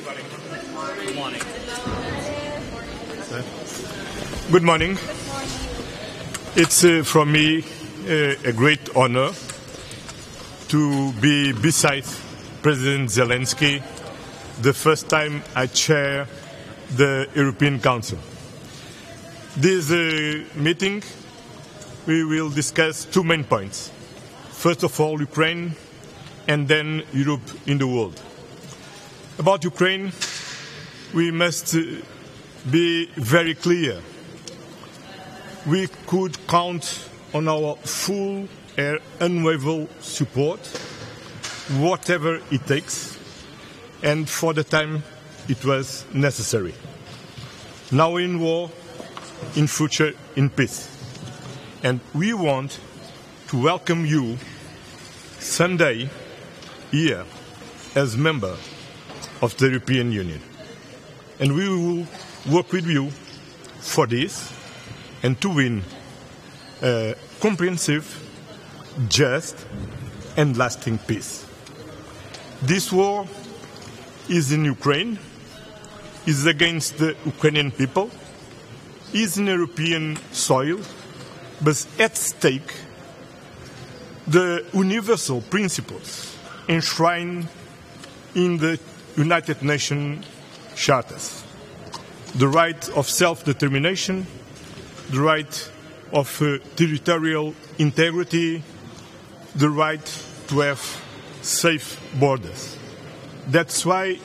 Good morning. Good morning. It's for me a great honor to be beside President Zeleński the first time I chair the European Council. This meeting, we will discuss two main points. First of all, Ukraine, and then Europe in the world. About Ukraine, we must be very clear. We could count on our full and unwavering support, whatever it takes, and for the time it was necessary. Now in war, in future in peace. And we want to welcome you Sunday here as member of the European Union. And we will work with you for this and to win a comprehensive, just and lasting peace. This war is in Ukraine, is against the Ukrainian people, is in European soil, but at stake the universal principles enshrined in the United Nations charters. The right of self-determination, the right of territorial integrity, the right to have safe borders. That's why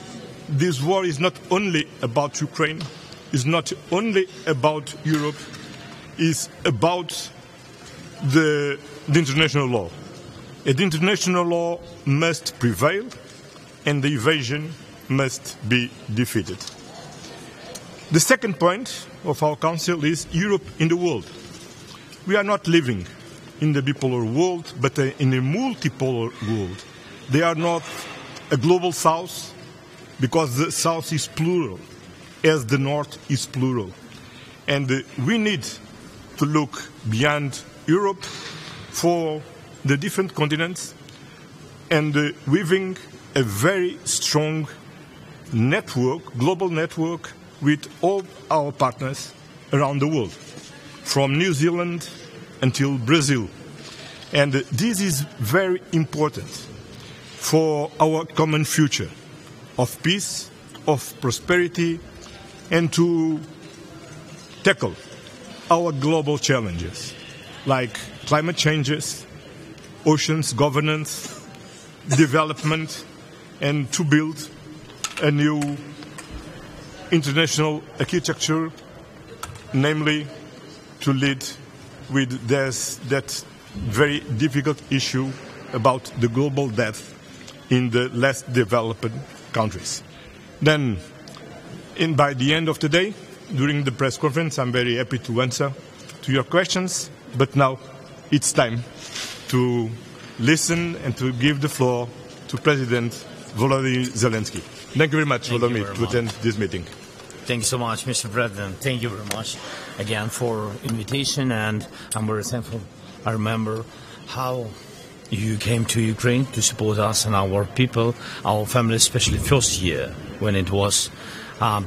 this war is not only about Ukraine, is not only about Europe, is about the international law. And the international law must prevail, and the invasion must be defeated. The second point of our Council is Europe in the world. We are not living in the bipolar world, but in a multipolar world. They are not a global South, because the South is plural, as the North is plural. And we need to look beyond Europe for the different continents and weaving a very strong network, global network, with all our partners around the world, from New Zealand until Brazil. And this is very important for our common future of peace, of prosperity, and to tackle our global challenges like climate changes, oceans governance, development, and to build a new international architecture, namely to lead with that very difficult issue about the global debt in the less developed countries. Then, by the end of the day, during the press conference, I'm very happy to answer to your questions, but now it's time to listen and to give the floor to President Volodymyr Zelensky. Thank you very much, Volodymyr, to attend this meeting. Thank you so much, Mr. President. Thank you very much again for invitation, and I'm very thankful. I remember how you came to Ukraine to support us and our people, our family, especially first year when it was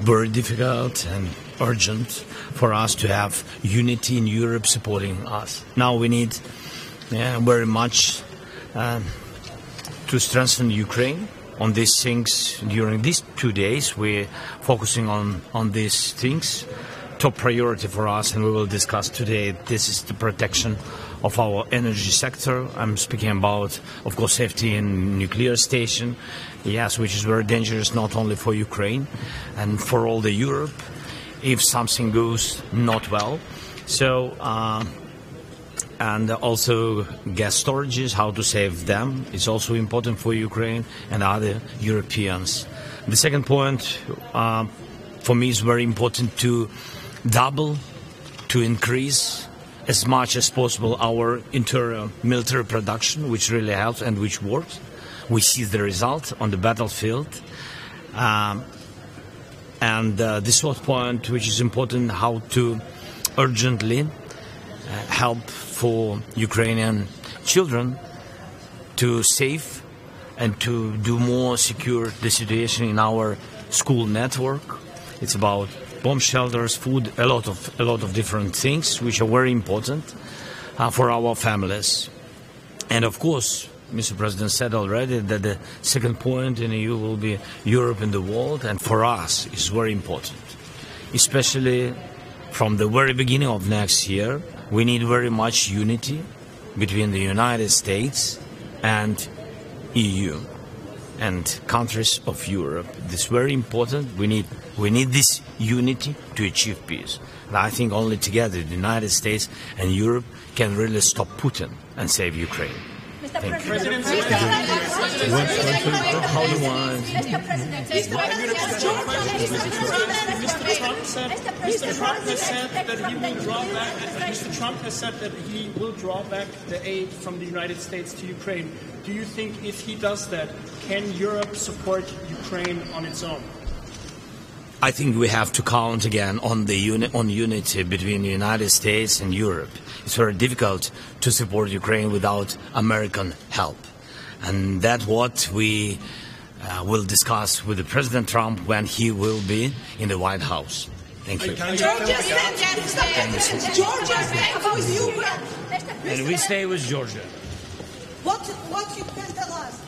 very difficult and urgent for us to have unity in Europe supporting us. Now we need very much to strengthen Ukraine on these things. During these 2 days, we're focusing on these things. Top priority for us, and we will discuss today, this is the protection of our energy sector. I'm speaking about, of course, safety in nuclear station, yes, which is very dangerous not only for Ukraine and for all the Europe if something goes not well. So, and also gas storages, how to save them is also important for Ukraine and other Europeans. The second point for me is very important to double, to increase as much as possible our interior military production, which really helps and which works. We see the result on the battlefield. And the third point, which is important, how to urgently help for Ukrainian children to save and to do more secure the situation in our school network. It's about bomb shelters, food, a lot of different things which are very important for our families. And of course, Mr. President said already that the second point in the EU will be Europe in the world, and for us it's very important. Especially from the very beginning of next year, we need very much unity between the United States and EU and countries of Europe. This is very important. We need this unity to achieve peace. And I think only together the United States and Europe can really stop Putin and save Ukraine. Thank you. President, How do you want? Mr. Trump has said that he will draw back. Mr. Trump has said that he will draw back the aid from the United States to Ukraine. Do you think if he does that, can Europe support Ukraine on its own? I think we have to count again on the unity between the United States and Europe. It's very difficult to support Ukraine without American help. And that's what we will discuss with the President Trump when he will be in the White House. Thank you. Georgia stands with Ukraine. And we stay with Georgia. What you can tell us?